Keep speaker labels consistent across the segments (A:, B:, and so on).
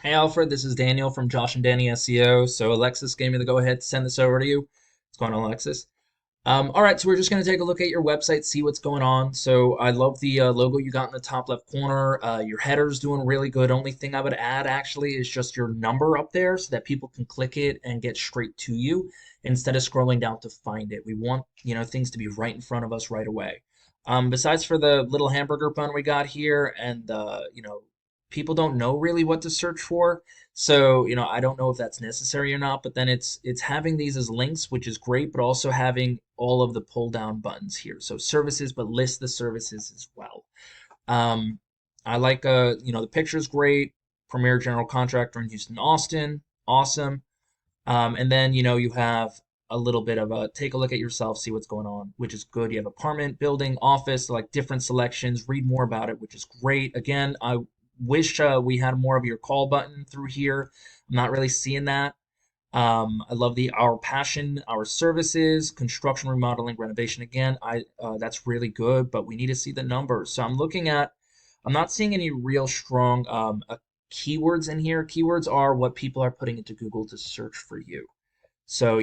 A: Hey Alfred, this is Daniel from Josh and Danny SEO. So Alexis gave me the go ahead to send this over to you. What's going on, Alexis? All right, so we're just going to take a look at your website, see what's going on. So I love the logo you got in the top left corner. Your header's doing really good. Only thing I would add actually is just your number up there so that people can click it and get straight to you instead of scrolling down to find it. We want, things to be right in front of us right away. Besides for the little hamburger bun we got here, and people don't know really what to search for. So, I don't know if that's necessary or not, but then it's having these as links, which is great, but also having all of the pull down buttons here. So services, but list the services as well. Um, I like the picture's great. Premier General Contractor in Houston, Austin, awesome. And then, you have a little bit of a take a look at yourself, see what's going on, which is good. You have apartment, building, office, like different selections, read more about it, which is great. Again, I wish we had more of your call button through here. I'm not really seeing that. I love the our passion, our services, construction, remodeling, renovation. Again, I that's really good, but we need to see the numbers. So I'm not seeing any real strong keywords in here. Keywords are what people are putting into Google to search for you. So,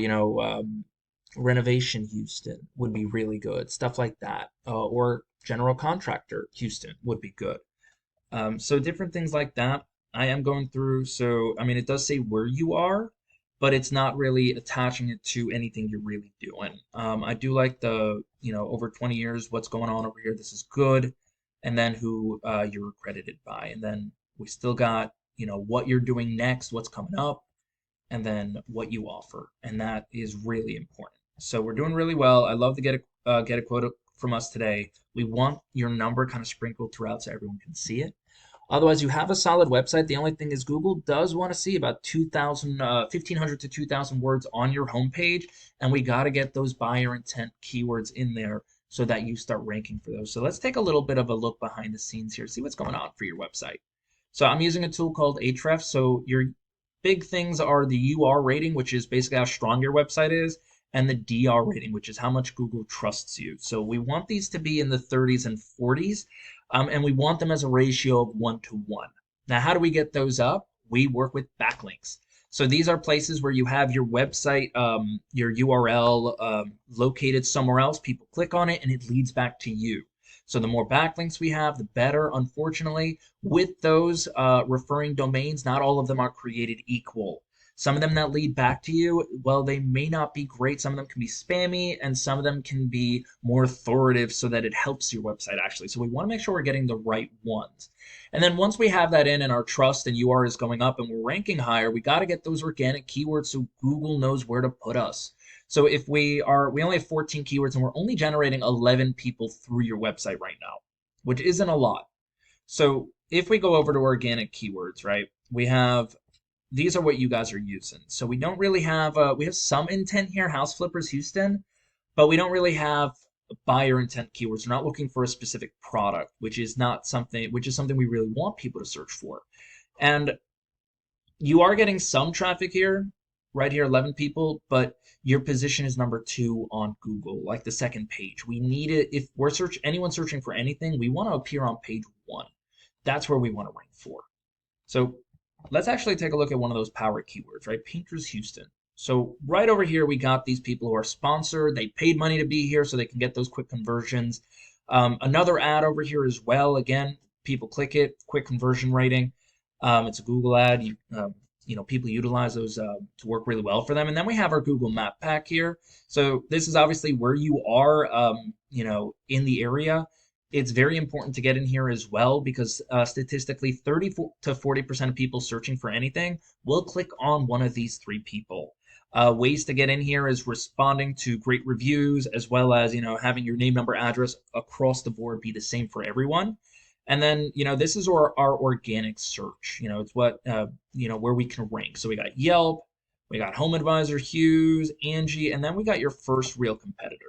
A: renovation Houston would be really good, stuff like that, or general contractor Houston would be good. So different things like that I am going through. So, I mean, it does say where you are, but it's not really attaching it to anything you're really doing. I do like the, over 20 years, what's going on over here. This is good. And then who you're accredited by. And then we still got, what you're doing next, what's coming up, and then what you offer. And that is really important. So we're doing really well. I love to get a quote from us today. We want your number kind of sprinkled throughout so everyone can see it. Otherwise, you have a solid website. The only thing is Google does want to see about 1,500 to 2,000 words on your homepage, and we got to get those buyer intent keywords in there so that you start ranking for those. So let's take a little bit of a look behind the scenes here, see what's going on for your website. So I'm using a tool called Ahrefs. So your big things are the UR rating, which is basically how strong your website is, and the DR rating, which is how much Google trusts you. So we want these to be in the 30s and 40s, and we want them as a ratio of 1 to 1. Now, how do we get those up? We work with backlinks. So these are places where you have your website, your URL located somewhere else. People click on it and it leads back to you. So the more backlinks we have, the better. Unfortunately, with those referring domains, not all of them are created equal. Some of them that lead back to you, well, they may not be great. Some of them can be spammy, and some of them can be more authoritative so that it helps your website actually. So we want to make sure we're getting the right ones. And then once we have that in and our trust and UR is going up and we're ranking higher, we got to get those organic keywords so Google knows where to put us. So if we only have 14 keywords and we're only generating 11 people through your website right now, which isn't a lot. So if we go over to organic keywords, right, these are what you guys are using. So we don't really have, we have some intent here, House Flippers Houston, but we don't really have buyer intent keywords. We're not looking for a specific product, which is something we really want people to search for. And you are getting some traffic here, right here, 11 people, but your position is number 2 on Google, like the second page. We need it. If anyone searching for anything, we want to appear on page 1. That's where we want to rank for. So let's actually take a look at one of those power keywords, right? Painters Houston. So right over here, we got these people who are sponsored. They paid money to be here so they can get those quick conversions. Another ad over here as well. Again, people click it, quick conversion rating. It's a Google ad. People utilize those to work really well for them. And then we have our Google Map Pack here. So this is obviously where you are, in the area. It's very important to get in here as well because statistically 30 to 40% of people searching for anything will click on one of these 3 people. Ways to get in here is responding to great reviews as well as, having your name, number, address across the board be the same for everyone. And then, this is our organic search. It's what, where we can rank. So we got Yelp, we got Home Advisor, Hughes, Angie, and then we got your first real competitor.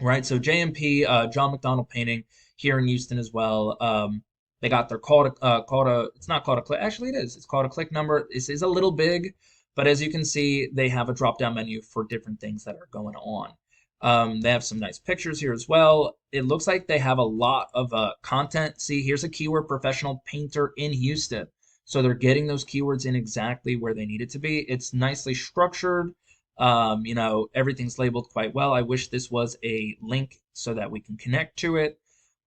A: Right, so JMP, John McDonald Painting here in Houston as well. They got their it's not called a click. Actually, it is. It's called a click number. This is a little big, but as you can see, they have a drop-down menu for different things that are going on. They have some nice pictures here as well. It looks like they have a lot of content. See, here's a keyword: professional painter in Houston. So they're getting those keywords in exactly where they need it to be. It's nicely structured. Everything's labeled quite well. I wish this was a link so that we can connect to it,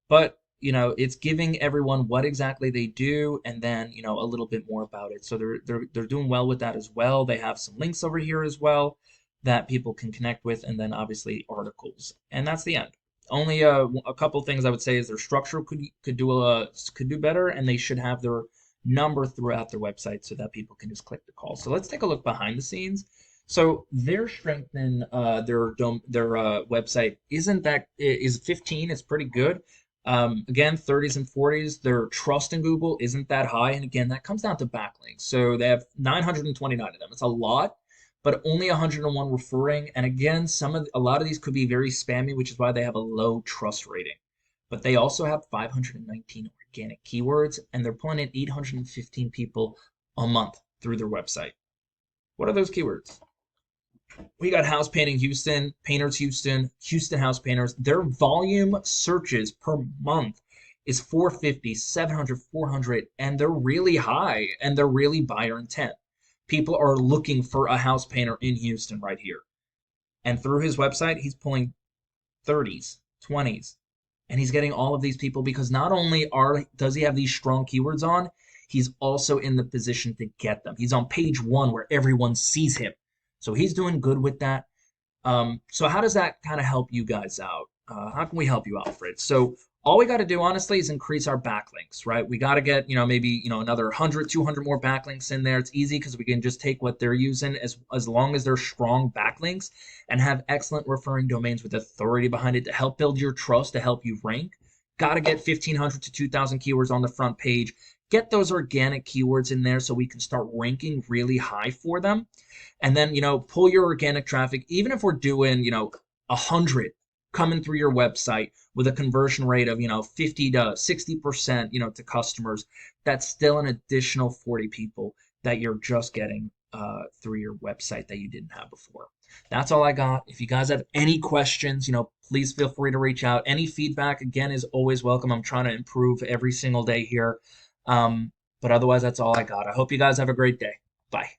A: but it's giving everyone what exactly they do, and then a little bit more about it. So they're doing well with that as well. They have some links over here as well that people can connect with, and then obviously articles, and that's the end. Only a couple things I would say is their structure could do better, and they should have their number throughout their website so that people can just click the call. So let's take a look behind the scenes. So their strength in their website is 15. It's pretty good. Again, 30s and 40s. Their trust in Google isn't that high, and again, that comes down to backlinks. So they have 929 of them. It's a lot, but only 101 referring. And again, a lot of these could be very spammy, which is why they have a low trust rating. But they also have 519 organic keywords, and they're pulling in 815 people a month through their website. What are those keywords? We got house painting Houston, painters Houston, Houston house painters. Their volume searches per month is 450, 700, 400, and they're really high, and they're really buyer intent. People are looking for a house painter in Houston right here. And through his website, he's pulling 30s, 20s, and he's getting all of these people because not only does he have these strong keywords on, he's also in the position to get them. He's on page 1 where everyone sees him. So he's doing good with that. So how does that kind of help you guys out? How can we help you, Alfred? So all we got to do, honestly, is increase our backlinks, right? We got to get, maybe, another 100, 200 more backlinks in there. It's easy because we can just take what they're using as long as they're strong backlinks and have excellent referring domains with authority behind it to help build your trust, to help you rank. Got to get 1,500 to 2,000 keywords on the front page. Get those organic keywords in there so we can start ranking really high for them. And then, pull your organic traffic, even if we're doing, 100 coming through your website with a conversion rate of, 50 to 60%, to customers, that's still an additional 40 people that you're just getting through your website that you didn't have before. That's all I got. If you guys have any questions, please feel free to reach out. Any feedback, again, is always welcome. I'm trying to improve every single day here. But otherwise, that's all I got. I hope you guys have a great day. Bye.